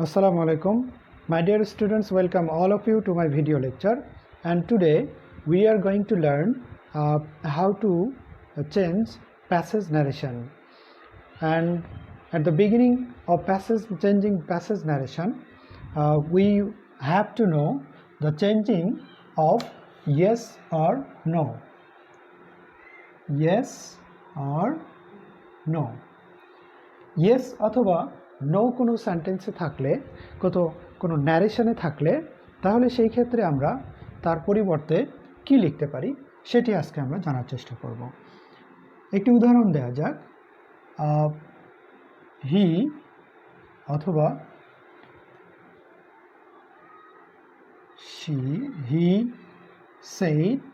Assalamu alaikum. My dear students, welcome all of you to my video lecture. And today we are going to learn how to change passage narration. And at the beginning of changing passage narration, we have to know the changing of yes or no. Yes or no. Yes অথবা no কোনো সেন্টেন্সে থাকলে কোনো ন্যারেশনে থাকলে তাহলে সেই ক্ষেত্রে আমরা তার পরিবর্তে কি লিখতে পারি সেটি আজকে আমরা জানার চেষ্টা করব। একটি উদাহরণ দেওয়া যাক। হি অথবা হি said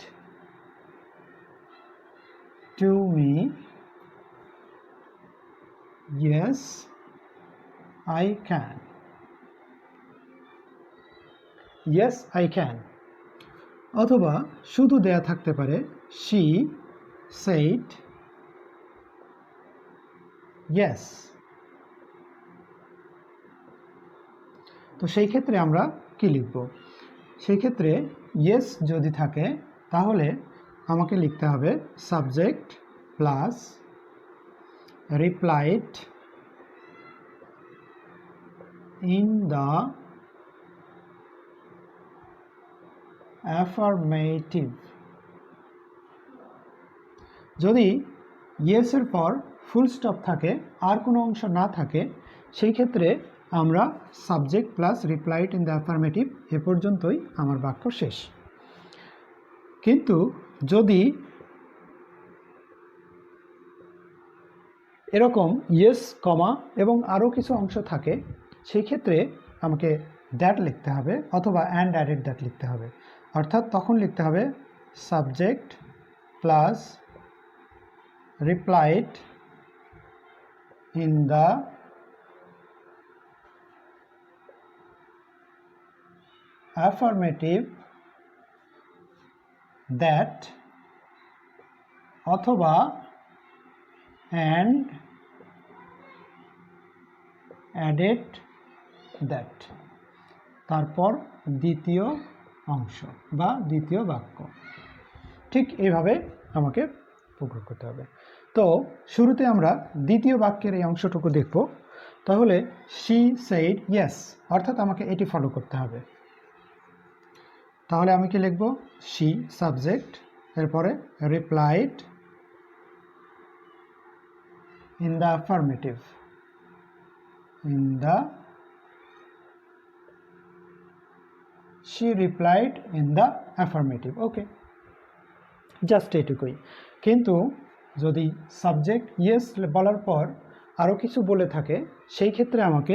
to me, yes I can. Yes I can. অথবা শুধু দেয়া থাকতে পারে she said yes. তো সেই ক্ষেত্রে আমরা কি লিখব? সেই ক্ষেত্রে yes যদি থাকে তাহলে আমাকে লিখতে হবে subject plus replied in the affirmative. যদি yes এর পর ফুল স্টপ থাকে আর কোনো অংশ না থাকে সেই ক্ষেত্রে আমরা subject plus replied in the affirmative এ পর্যন্তই আমার বাক্য শেষ। কিন্তু যদি এরকম ইয়েস কমা এবং আরও কিছু অংশ থাকে সেই ক্ষেত্রে আমাকে দ্যাট লিখতে হবে অথবা অ্যান্ড অ্যাডেড দ্যাট লিখতে হবে। অর্থাৎ তখন লিখতে হবে subject plus replied in the affirmative that অথবা and added that তারপর দ্বিতীয় অংশ বা দ্বিতীয় বাক্য। ঠিক এইভাবে আমাকে প্রয়োগ করতে হবে। তো শুরুতে আমরা দ্বিতীয় বাক্যের এই অংশটুকু দেখব। তাহলে she said yes, অর্থাৎ আমাকে এটি ফলো করতে হবে। তাহলে আমি কি লিখব? she সাবজেক্ট, এরপরে replied in the affirmative, she replied in the affirmative. Okay, just এটুকুই। কিন্তু যদি সাবজেক্ট ইয়েস বলার পর আরও কিছু বলে থাকে সেই ক্ষেত্রে আমাকে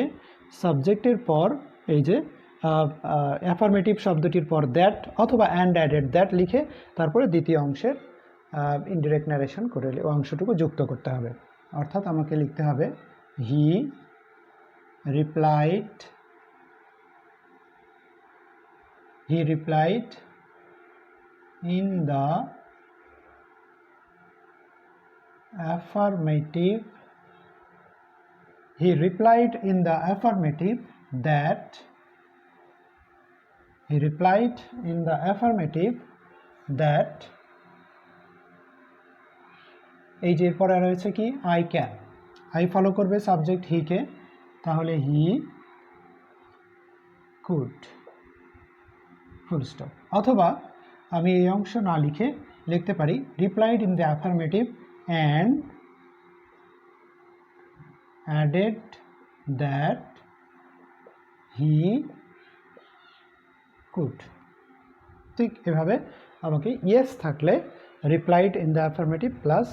সাবজেক্টের পর এই যে অ্যাফার্মেটিভ শব্দটির পর দ্যাট অথবা অ্যান্ড অ্যাডেড দ্যাট লিখে তারপরে দ্বিতীয় অংশের ইনডিরেক্ট ন্যারেশন করে অংশটুকু যুক্ত করতে হবে। অর্থাৎ আমাকে লিখতে হবে হি replied in the affirmative, he replied in the affirmative that এই যে পরে রয়েছে কি আই ক্যান, আই ফলো করবে সাবজেক্ট হিকে, তাহলে হি কুড, ফুল স্টপ। অথবা আমি এই অংশ না লিখে লিখতে পারি replied in the affirmative and added that he could। ঠিক এভাবে আমাকে ইয়েস থাকলে replied in the affirmative plus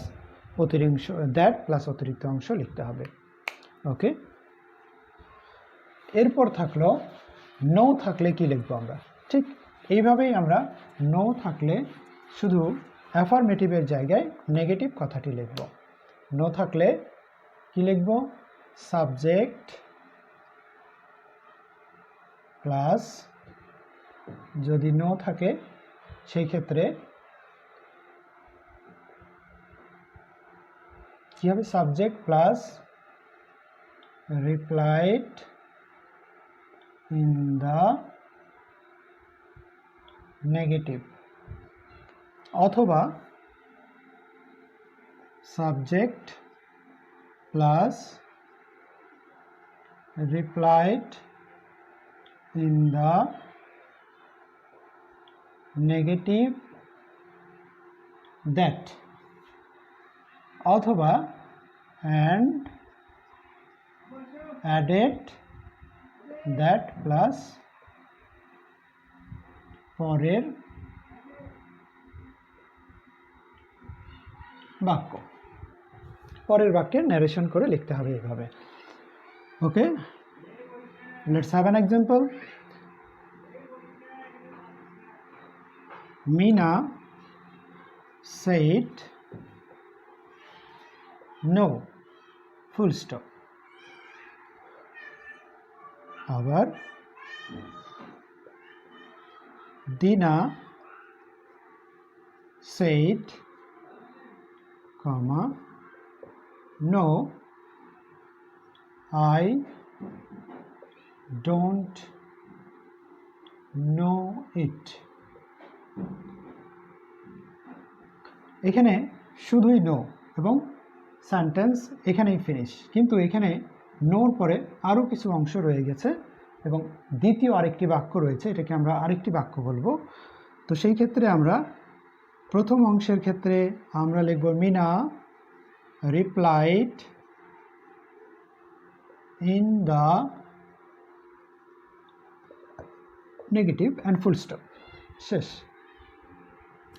অতিরিক্ত দ্যাট প্লাস অতিরিক্ত অংশ লিখতে হবে। ওকে, এরপর থাকলো নো থাকলে কি লিখবো আমরা? ঠিক এইভাবেই আমরা নো থাকলে শুধু অ্যাফার্মেটিভের জায়গায় নেগেটিভ কথাটি লিখব। নো থাকলে কি লিখব? সাবজেক্ট প্লাস, যদি নো থাকে সেই ক্ষেত্রে কি হবে? Subject plus replied in the negative, অথবা subject plus replied in the negative that, অথবা and added that plus পরের বাক্য, পরের বাক্যের ন্যারেশন করে লিখতে হবে এইভাবে। Okay, let's have an example. Mina said no, full stop। আবার Dina said, comma, no, I don't know it। এখানে শুধুই নো এবং সেন্টেন্স এখানেই ফিনিশ, কিন্তু এখানে নোর পরে আরও কিছু অংশ রয়ে গেছে এবং দ্বিতীয় আরেকটি বাক্য রয়েছে, এটাকে আমরা আরেকটি বাক্য বলবো। তো সেই ক্ষেত্রে আমরা প্রথম অংশের ক্ষেত্রে আমরা লিখব Meena replied in the negative and full stop, শেষ।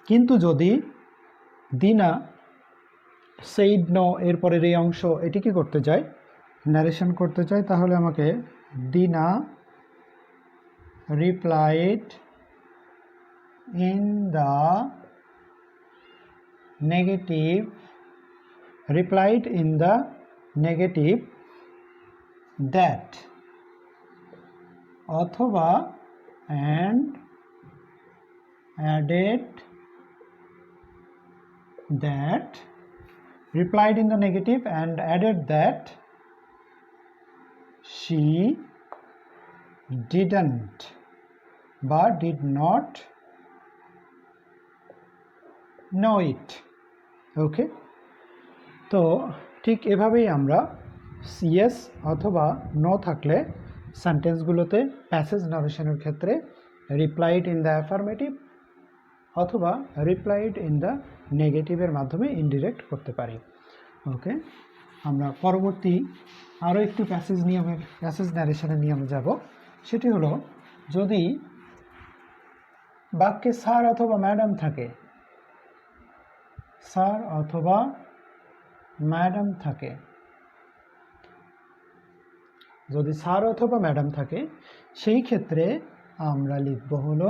কিন্তু যদি দিনা সেইড নো এরপরের এই অংশ এটি কি করতে চাই, ন্যারেশন করতে চাই, তাহলে আমাকে দিনা replied in the negative, replied in the negative that, অথবা and added that, replied in the negative and added that she didn't but did not know it। ওকে, তো ঠিক এভাবেই আমরা ইয়েস অথবা নো থাকলে সেন্টেন্সগুলোতে প্যাসেজ নারেশনের ক্ষেত্রে রিপ্লাইড ইন দ্য অ্যাফার্মেটিভ অথবা replied in the নেগেটিভের মাধ্যমে ইনডিরেক্ট করতে পারি। ওকে, আমরা পরবর্তী আরও একটু প্যাসেজ ন্যারেশনের নিয়মে যাব। সেটি হলো, যদি বাক্যে স্যার অথবা ম্যাডাম থাকে, স্যার অথবা ম্যাডাম থাকে, যদি স্যার অথবা ম্যাডাম থাকে, সেই ক্ষেত্রে আমরা লিখব হলো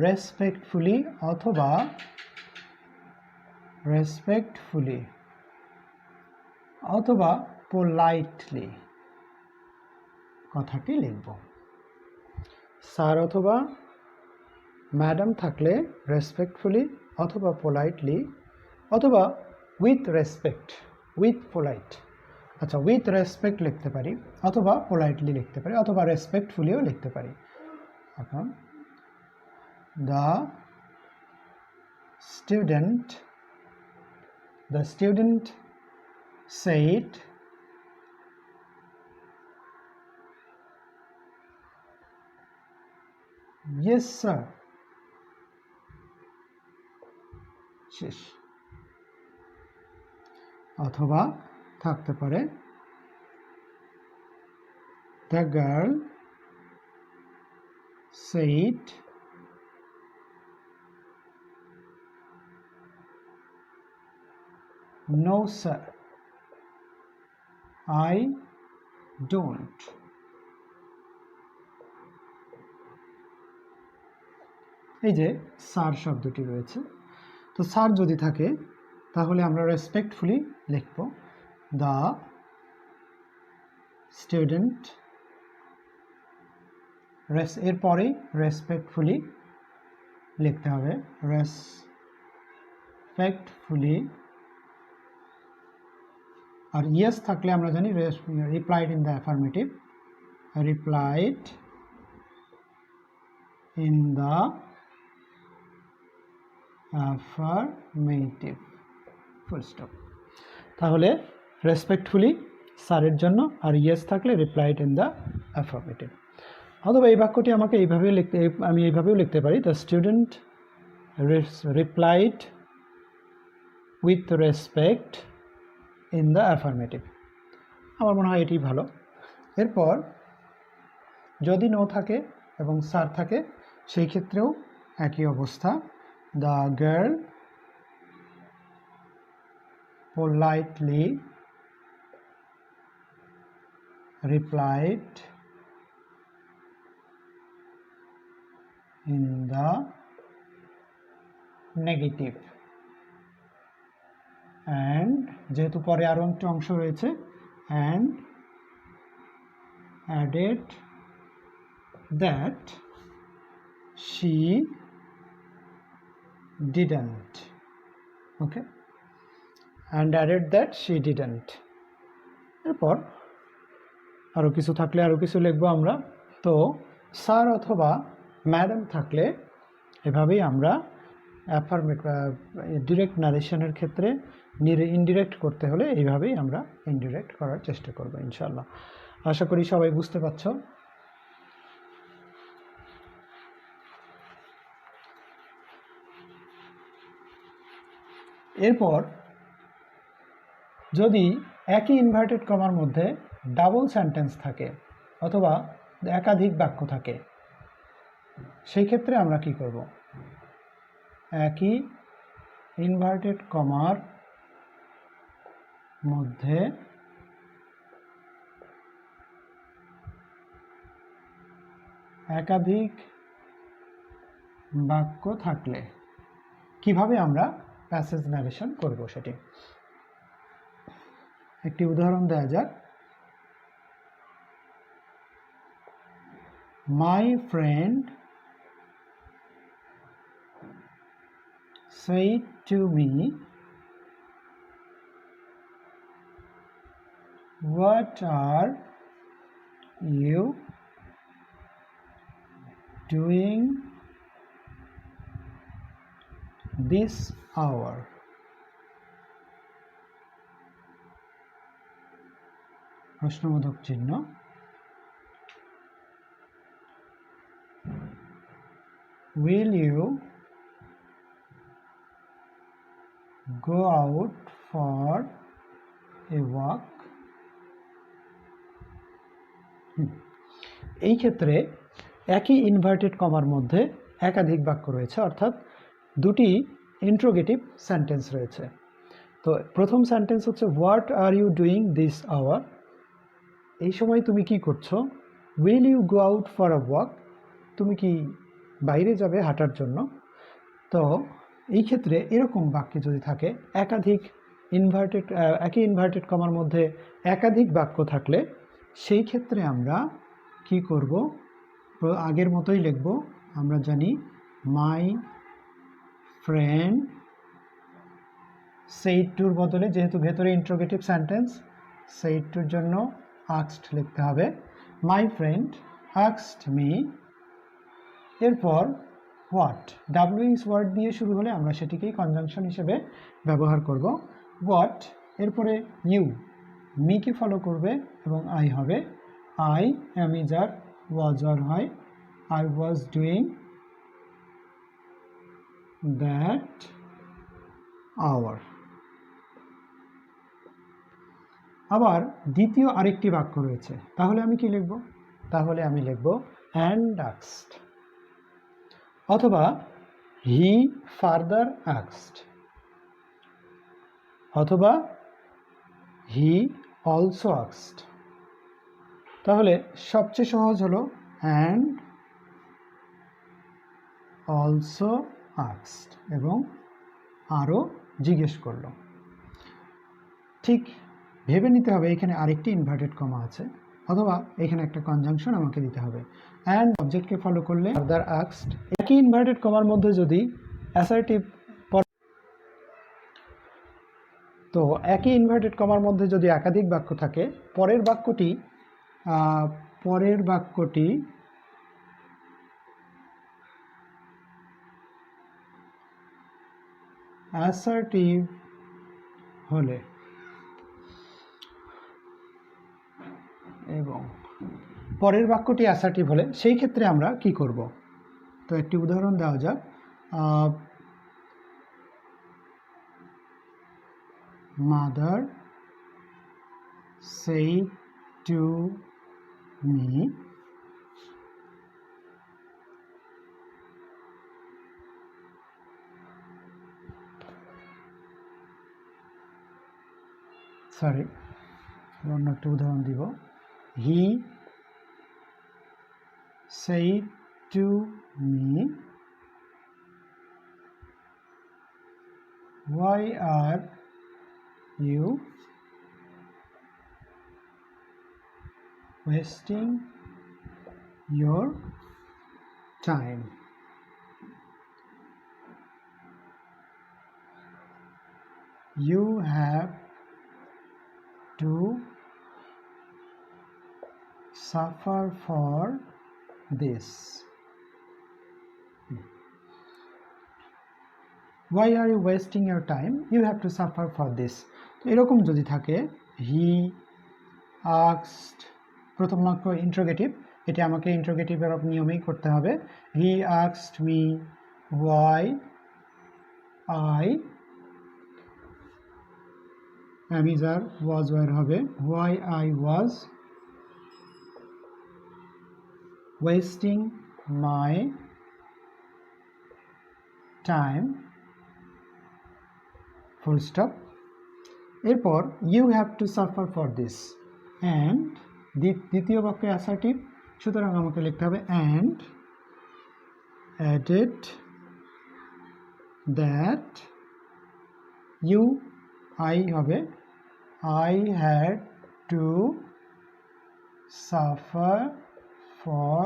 রেসপেক্টফুলি অথবা রেসপেক্টফুলি অথবা পোলাইটলি কথাটি লিখব। স্যার অথবা ম্যাডাম থাকলে রেসপেক্টফুলি অথবা পোলাইটলি অথবা উইথ রেসপেক্ট, উইথ পোলাইট, আচ্ছা উইথ রেসপেক্ট লিখতে পারি অথবা পোলাইটলি লিখতে পারি অথবা রেসপেক্টফুলিও লিখতে পারি। এখন the student said yes sir, শেষ। অথবা থাকতে পারে the girl said no sir, I don't। এই যে স্যার শব্দটি রয়েছে, তো স্যার যদি থাকে তাহলে আমরা রেসপেক্টফুলি লিখব দ্য স্টুডেন্ট, এরপরে রেসপেক্টফুলি লিখতে হবে, রেসপেক্টফুলি। আর ইয়েস থাকলে আমরা জানি replied in the affirmative, replied in the affirmative, full stop. তাহলে রেসপেক্টফুলি স্যারের জন্য, আর ইয়েস থাকলে রিপ্লাইড ইন দ্য অ্যাফার্মেটিভ। অথবা এই বাক্যটি আমাকে আমি এইভাবেও লিখতে পারি, the student replied with respect in the affirmative. আমার মনে হয় এটি ভালো। এরপর যদি নো থাকে এবং স্যার থাকে সেই ক্ষেত্রেও একই অবস্থা, the girl politely replied in the negative, and যেহেতু পরে আরও একটা অংশ রয়েছে, and added that she didn't. Okay, and added that she didn't. এরপর আরও কিছু থাকলে আরও কিছু লিখবো আমরা। তো স্যার অথবা ম্যাডাম থাকলে এভাবেই আমরা ডিরেক্ট নারেশনের ক্ষেত্রে ইনডিরেক্ট করতে হলে এইভাবেই আমরা ইনডিরেক্ট করার চেষ্টা করব ইনশাআল্লাহ। আশা করি সবাই বুঝতে পারছ। এরপর যদি একই ইনভার্টেড কমার মধ্যে ডাবল সেন্টেন্স থাকে অথবা একাধিক বাক্য থাকে, সেই ক্ষেত্রে আমরা কি করব? একই ইনভার্টেড কমার মধ্যে একাধিক বাক্য থাকলে কিভাবে আমরা প্যাসেজ ন্যারেশন করব সেটি একটি উদাহরণ দেওয়া যাক। My friend said to me, what are you doing this hour? প্রশ্নবোধক চিহ্ন। Will you go out for a walk? এই ক্ষেত্রে একই ইনভার্টেড কমার মধ্যে একাধিক বাক্য রয়েছে, অর্থাৎ দুটি ইন্ট্রোগেটিভ সেন্টেন্স রয়েছে। তো প্রথম সেন্টেন্স হচ্ছে what are you doing this hour, এই সময় তুমি কি করছো। Will you go out for a walk, তুমি কি বাইরে যাবে হাঁটার জন্য। তো এই ক্ষেত্রে এরকম বাক্যে যদি থাকে একাধিক একই ইনভার্টেড কমার মধ্যে একাধিক বাক্য থাকলে সেই ক্ষেত্রে আমরা কি করব? আগের মতোই লিখব। আমরা জানি মাই ফ্রেন্ড সেইড টুর বদলে, যেহেতু ভেতরে ইন্ট্রোগেটিভ সেন্টেন্স, সেইড টুর জন্য আস্কড লিখতে হবে। My friend asked me. এরপর হোয়াট, ডাব্লিউএস ওয়ার্ড দিয়ে শুরু হলে আমরা সেটিকেই কনজাংশন হিসেবে ব্যবহার করব। হোয়াট, এরপরে ইউ, মিকে ফলো করবে এবং আই হবে। আই এম ইজ আর, ওয়াজ আর হয়। I was doing that our. আবার দ্বিতীয় আরেকটি বাক্য রয়েছে, তাহলে আমি কি লিখব? তাহলে আমি লিখব অ্যান্ড আস্কড, অথবা হি ফার্দার আস্কড, অথবা হি অলসো আস্কড। তাহলে সবচেয়ে সহজ হলো অ্যান্ড অলসো আস্কড, এবং আরও জিজ্ঞেস করলো। ঠিক ভেবে নিতে হবে এখানে আরেকটি ইনভার্টেড কমা আছে, অথবা এখানে একটা কনজাংশন আমাকে দিতে হবে। অ্যান্ড অবজেক্টকে ফলো করলে ফার্দার আস্কড। একই ইনভার্টেড কমার মধ্যে যদি অ্যাসার্টিভ, তো একই ইনভার্টেড কমার মধ্যে যদি একাধিক বাক্য থাকে, পরের বাক্যটি অ্যাসার্টিভ হলে এবং পরের বাক্যটি অ্যাসার্টিভ হলে সেই ক্ষেত্রে আমরা কি করব? তো একটি উদাহরণ দেওয়া যাক। Mother said to me, sorry অন্য একটা উদাহরণ দিব। He said to me, why are you wasting your time? You have to suffer for this. Why are you wasting your time? You have to suffer for this. তো এরকম যদি থাকে, he asked, প্রথম বাক্য ইন্টারোগেটিভ, এটা আমাকে ইন্টারোগেটিভের নিয়মেই করতে হবে। He asked me why I, am is R was where হবে, why I was wasting my time, full stop. এরপর you have to suffer for this, and দ্বিতীয় বাক্যে অ্যাসার্টিভ, সুতরাং আমাকে লিখতে হবে and added that you, I হবে, I had to suffer for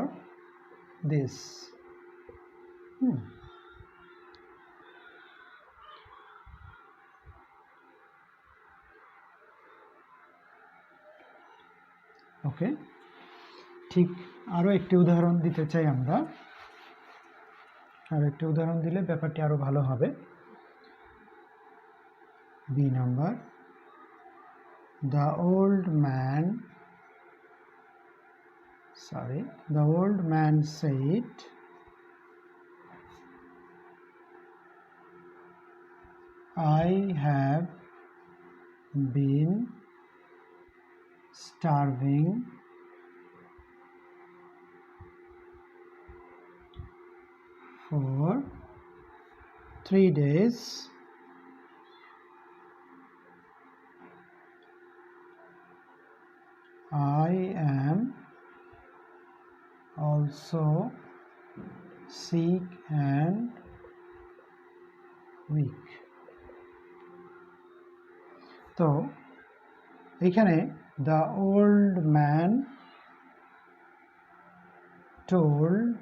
this. ওকে, ঠিক আরও একটি উদাহরণ দিতে চাই আমরা। আরও একটি উদাহরণ দিলে ব্যাপারটি আরও ভালো হবে। B number, the old man said, I have been starving for 3 days. I am also sick and weak. তো এখানে the old man told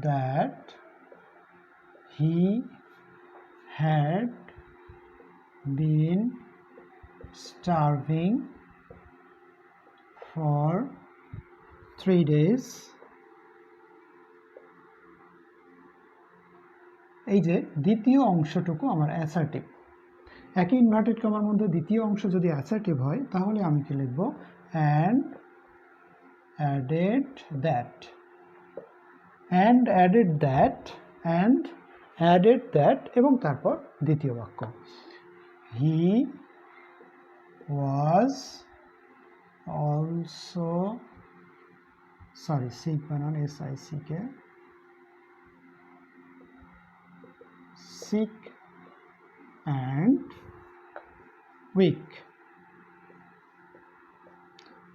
that he had been starving for 3 days. এই যে দ্বিতীয় অংশটুকু আমার অ্যাসার্টিভ। একই ইনভার্টেড কমার মধ্যে দ্বিতীয় অংশ যদি অ্যাসার্টিভ হয় তাহলে আমি কি লিখব? and added that এবং তারপর দ্বিতীয় বাক্য, he was also, sick বানান, sick, sick and weak।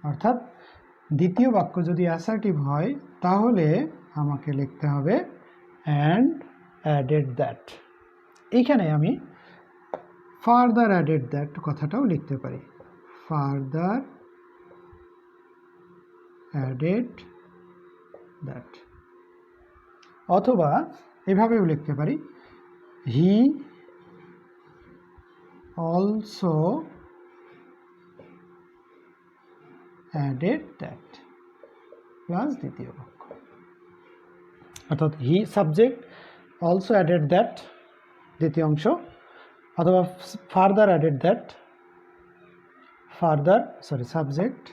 অর্থাৎ দ্বিতীয় বাক্য যদি অ্যাসার্টিভ হয় তাহলে আমাকে লিখতে হবে and added that। এইখানে আমি further added that কথাটাও লিখতে পারি, further added that, অথবা এভাবেও লিখতে পারি he also added that plus দ্বিতীয় বাক্য। অর্থাৎ he subject, also added that দ্বিতীয় অংশ, অথবা further added that, subject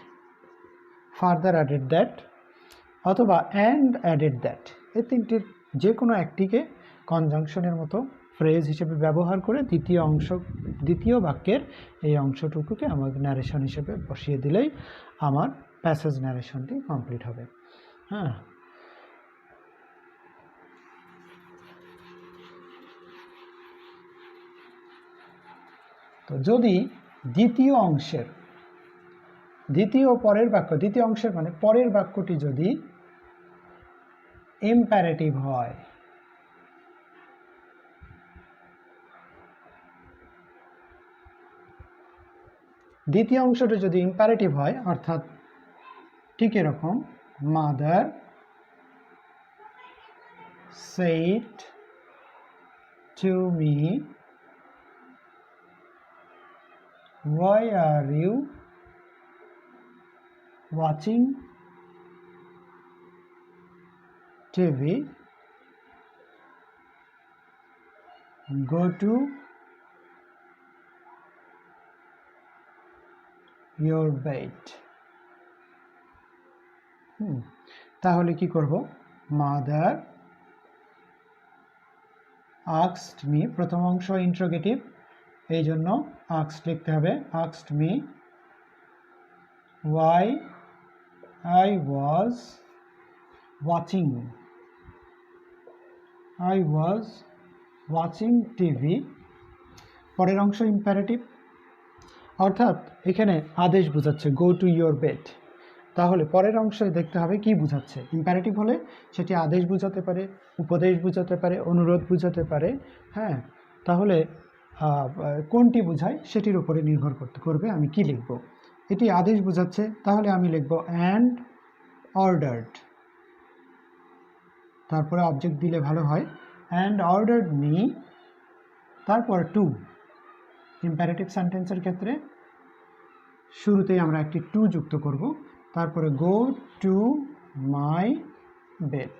further added that, অথবা অ্যান্ড অ্যাডেড দ্যাট, এই তিনটির যে কোনো একটিকে কনজাংশনের মতো ফ্রেজ হিসেবে ব্যবহার করে দ্বিতীয় বাক্যের এই অংশটুকুকে আমার ন্যারেশন হিসেবে বসিয়ে দিলেই আমার প্যাসেজ ন্যারেশনটি কমপ্লিট হবে। হ্যাঁ, তো যদি দ্বিতীয় অংশের দ্বিতীয় অংশের মানে পরের বাক্যটি যদি ইম্পারেটিভ হয়, দ্বিতীয় অংশটা যদি ইম্পারেটিভ হয়, অর্থাৎ ঠিক এরকম, mother said to me, why are you watching TV? Go to your bed. তাহলে কি করব? মাদার asked me, প্রথম অংশ ইন্টারোগেটিভ, এই জন্য asked লিখতে হবে, asked me why I was watching TV। পরের অংশ ইম্পারেটিভ, অর্থাৎ এখানে আদেশ বোঝাচ্ছে, গো টু ইয়োর বেড। তাহলে পরের অংশে দেখতে হবে কি বোঝাচ্ছে। ইম্পারেটিভ হলে সেটি আদেশ বোঝাতে পারে, উপদেশ বোঝাতে পারে, অনুরোধ বোঝাতে পারে। হ্যাঁ, তাহলে কোনটি বোঝায় সেটির উপরে নির্ভর করবে আমি কি লিখব। এটি আদেশ বোঝাচ্ছে, তাহলে আমি লিখব অ্যান্ড অর্ডার্ড, তারপরে অবজেক্ট দিলে ভালো হয়, অ্যান্ড অর্ডার্ড মি, তারপর টু। ইম্পারেটিভ সেন্টেন্সের ক্ষেত্রে শুরুতেই আমরা একটি টু যুক্ত করব, তারপরে গো টু মাই বেড।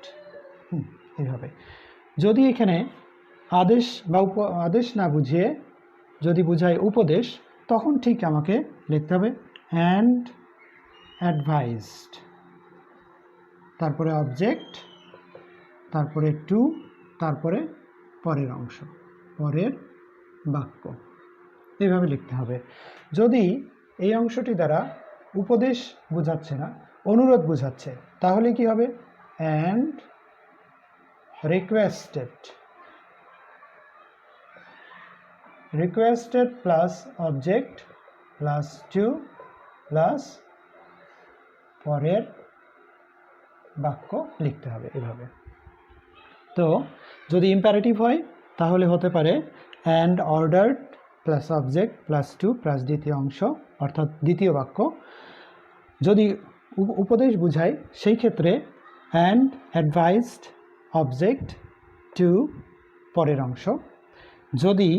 এইভাবে যদি এখানে আদেশ বা আদেশ না বুঝিয়ে যদি বোঝায় উপদেশ, তখন ঠিক আমাকে লিখতে হবে অ্যান্ড অ্যাডভাইসড, তারপরে অবজেক্ট, তারপরে টু, তারপরে পরের অংশ, পরের বাক্য, এইভাবে লিখতে হবে। যদি এই অংশটি দ্বারা উপদেশ বোঝাচ্ছে না, অনুরোধ বোঝাচ্ছে, তাহলে কি হবে? And requested plus object plus to plus পরের বাক্য লিখতে হবে এভাবে। তো যদি ইম্পারেটিভ হয় তাহলে হতে পারে and ordered plus object plus to plus দ্বিতীয় অংশ, অর্থাৎ দ্বিতীয় বাক্য। যদি উপদেশ বুঝায় সেই ক্ষেত্রে অ্যান্ড অ্যাডভাইসড অবজেক্ট টু পরের অংশ। যদি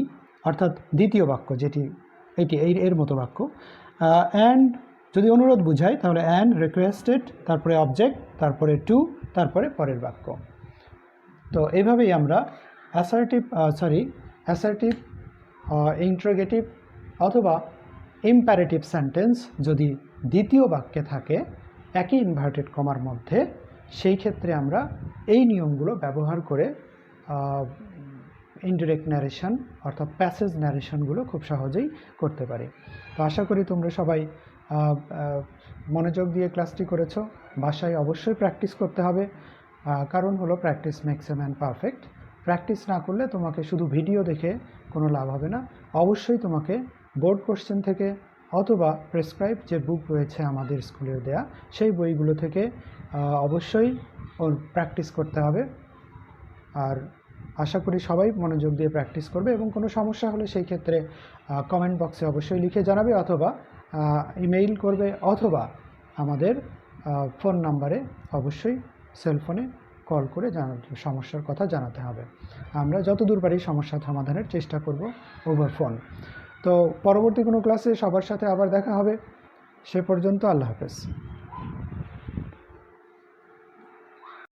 অর্থাৎ দ্বিতীয় বাক্য যেটি এর মতো বাক্য, অ্যান্ড যদি অনুরোধ বুঝায় তাহলে অ্যান্ড রিকোয়েস্টেড, তারপরে অবজেক্ট, তারপরে টু, তারপরে পরের বাক্য। তো এইভাবেই আমরা অ্যাসার্টিভ, ইন্টারোগেটিভ অথবা ইম্পারেটিভ সেন্টেন্স যদি দ্বিতীয় বাক্যে থাকে একই ইনভার্টেড কমার মধ্যে, সেই ক্ষেত্রে আমরা এই নিয়মগুলো ব্যবহার করে ইনডিরেক্ট ন্যারেশন অর্থাৎ প্যাসেজ ন্যারেশনগুলো খুব সহজেই করতে পারি। তো আশা করি তোমরা সবাই মনোযোগ দিয়ে ক্লাসটি করেছো। বাসায় অবশ্যই প্র্যাকটিস করতে হবে, কারণ হলো practice makes a man perfect. Practice না করলে তোমাকে শুধু ভিডিও দেখে কোনো লাভ হবে না। অবশ্যই তোমাকে বোর্ড কোশ্চেন থেকে অথবা প্রেসক্রাইব যে বুক রয়েছে আমাদের স্কুলের দেয়া, সেই বইগুলো থেকে অবশ্যই ওর প্র্যাকটিস করতে হবে। আর আশা করি সবাই মনোযোগ দিয়ে প্র্যাকটিস করবে, এবং কোনো সমস্যা হলে সেই ক্ষেত্রে কমেন্ট বক্সে অবশ্যই লিখে জানাবে, অথবা ইমেইল করবে, অথবা আমাদের ফোন নাম্বারে অবশ্যই সেলফোনে কল করে সমস্যার কথা জানাতে হবে। আমরা যতদূর পারি সমস্যা সমাধানের চেষ্টা করব ওভার ফোন। তো পরবর্তী কোনো ক্লাসে সবার সাথে আবার দেখা হবে। সে পর্যন্ত আল্লাহ হাফেজ।